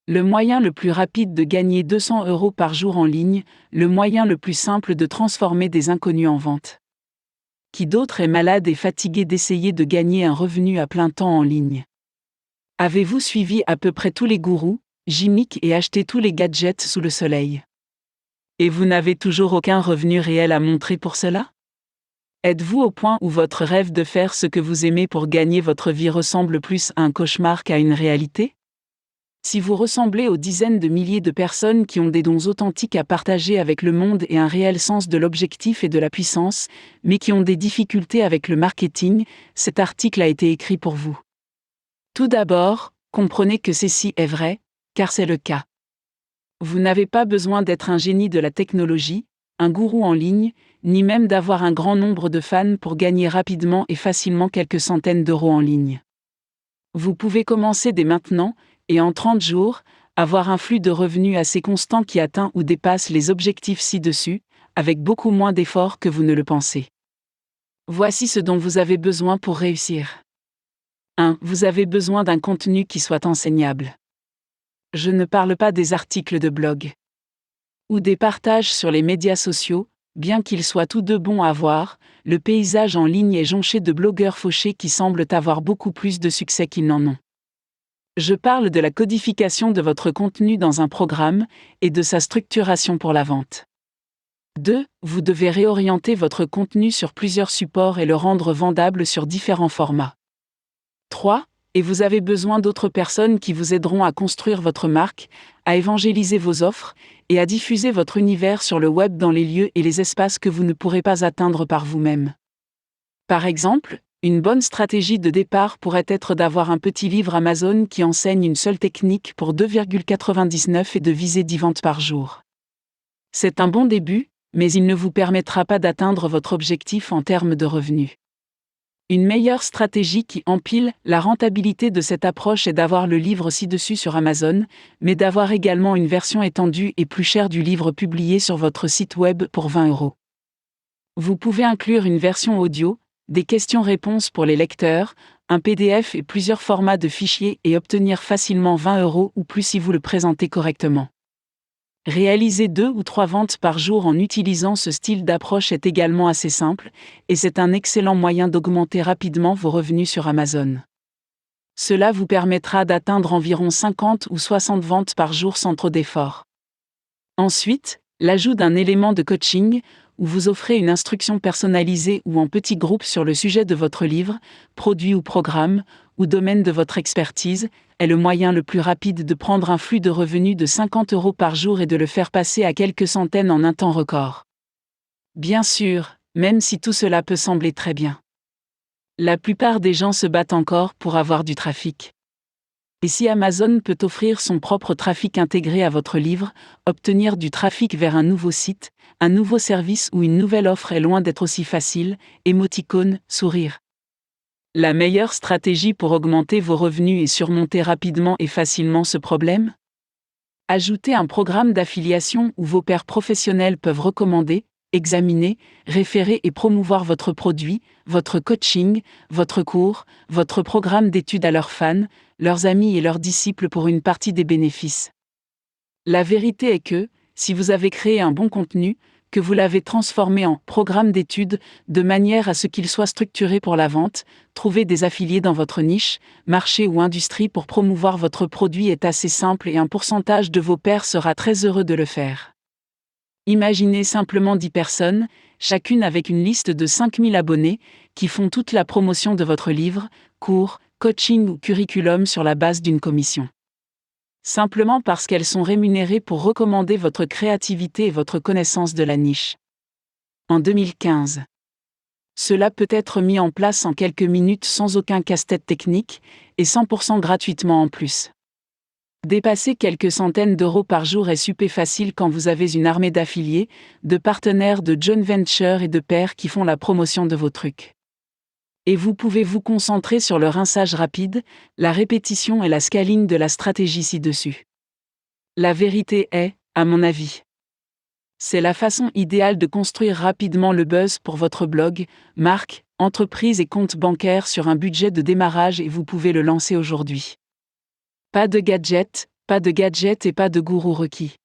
Le moyen le plus rapide de gagner 200 € par jour en ligne, le moyen le plus simple de transformer des inconnus en vente. Qui d'autre est malade et fatigué d'essayer de gagner un revenu à plein temps en ligne? Avez-vous suivi à peu près tous les gourous, gimmicks et acheté tous les gadgets sous le soleil? Et vous n'avez toujours aucun revenu réel à montrer pour cela? Êtes-vous au point où votre rêve de faire ce que vous aimez pour gagner votre vie ressemble plus à un cauchemar qu'à une réalité? Si vous ressemblez aux dizaines de milliers de personnes qui ont des dons authentiques à partager avec le monde et un réel sens de l'objectif et de la puissance, mais qui ont des difficultés avec le marketing, cet article a été écrit pour vous. Tout d'abord, comprenez que ceci est vrai, car c'est le cas. Vous n'avez pas besoin d'être un génie de la technologie, un gourou en ligne, ni même d'avoir un grand nombre de fans pour gagner rapidement et facilement quelques centaines d'euros en ligne. Vous pouvez commencer dès maintenant, et en 30 jours, avoir un flux de revenus assez constant qui atteint ou dépasse les objectifs ci-dessus, avec beaucoup moins d'efforts que vous ne le pensez. Voici ce dont vous avez besoin pour réussir. 1. Vous avez besoin d'un contenu qui soit enseignable. Je ne parle pas des articles de blog ou des partages sur les médias sociaux, bien qu'ils soient tous deux bons à voir, le paysage en ligne est jonché de blogueurs fauchés qui semblent avoir beaucoup plus de succès qu'ils n'en ont. Je parle de la codification de votre contenu dans un programme et de sa structuration pour la vente. 2. Vous devez réorienter votre contenu sur plusieurs supports et le rendre vendable sur différents formats. 3. Et vous avez besoin d'autres personnes qui vous aideront à construire votre marque, à évangéliser vos offres et à diffuser votre univers sur le web dans les lieux et les espaces que vous ne pourrez pas atteindre par vous-même. Par exemple, une bonne stratégie de départ pourrait être d'avoir un petit livre Amazon qui enseigne une seule technique pour 2,99 € et de viser 10 ventes par jour. C'est un bon début, mais il ne vous permettra pas d'atteindre votre objectif en termes de revenus. Une meilleure stratégie qui empile la rentabilité de cette approche est d'avoir le livre ci-dessus sur Amazon, mais d'avoir également une version étendue et plus chère du livre publié sur votre site web pour 20 €. Vous pouvez inclure une version audio, des questions-réponses pour les lecteurs, un PDF et plusieurs formats de fichiers et obtenir facilement 20 € ou plus si vous le présentez correctement. Réaliser 2 ou 3 ventes par jour en utilisant ce style d'approche est également assez simple, et c'est un excellent moyen d'augmenter rapidement vos revenus sur Amazon. Cela vous permettra d'atteindre environ 50 ou 60 ventes par jour sans trop d'efforts. Ensuite, l'ajout d'un élément de coaching, où vous offrez une instruction personnalisée ou en petit groupe sur le sujet de votre livre, produit ou programme, ou domaine de votre expertise, est le moyen le plus rapide de prendre un flux de revenus de 50 € par jour et de le faire passer à quelques centaines en un temps record. Bien sûr, même si tout cela peut sembler très bien. La plupart des gens se battent encore pour avoir du trafic. Et si Amazon peut offrir son propre trafic intégré à votre livre, obtenir du trafic vers un nouveau site, un nouveau service ou une nouvelle offre est loin d'être aussi facile, émoticône, sourire. La meilleure stratégie pour augmenter vos revenus et surmonter rapidement et facilement ce problème? Ajoutez un programme d'affiliation où vos pairs professionnels peuvent recommander, examiner, référer et promouvoir votre produit, votre coaching, votre cours, votre programme d'études à leurs fans, leurs amis et leurs disciples pour une partie des bénéfices. La vérité est que, si vous avez créé un bon contenu, que vous l'avez transformé en programme d'études de manière à ce qu'il soit structuré pour la vente, trouver des affiliés dans votre niche, marché ou industrie pour promouvoir votre produit est assez simple et un pourcentage de vos pairs sera très heureux de le faire. Imaginez simplement 10 personnes, chacune avec une liste de 5000 abonnés, qui font toute la promotion de votre livre, cours, coaching ou curriculum sur la base d'une commission. Simplement parce qu'elles sont rémunérées pour recommander votre créativité et votre connaissance de la niche. En 2015. Cela peut être mis en place en quelques minutes sans aucun casse-tête technique, et 100% gratuitement en plus. Dépasser quelques centaines d'euros par jour est super facile quand vous avez une armée d'affiliés, de partenaires de joint venture et de pairs qui font la promotion de vos trucs. Et vous pouvez vous concentrer sur le rinçage rapide, la répétition et la scaling de la stratégie ci-dessus. La vérité est, à mon avis, c'est la façon idéale de construire rapidement le buzz pour votre blog, marque, entreprise et compte bancaire sur un budget de démarrage et vous pouvez le lancer aujourd'hui. Pas de gadget, Pas de gadget et pas de gourou requis.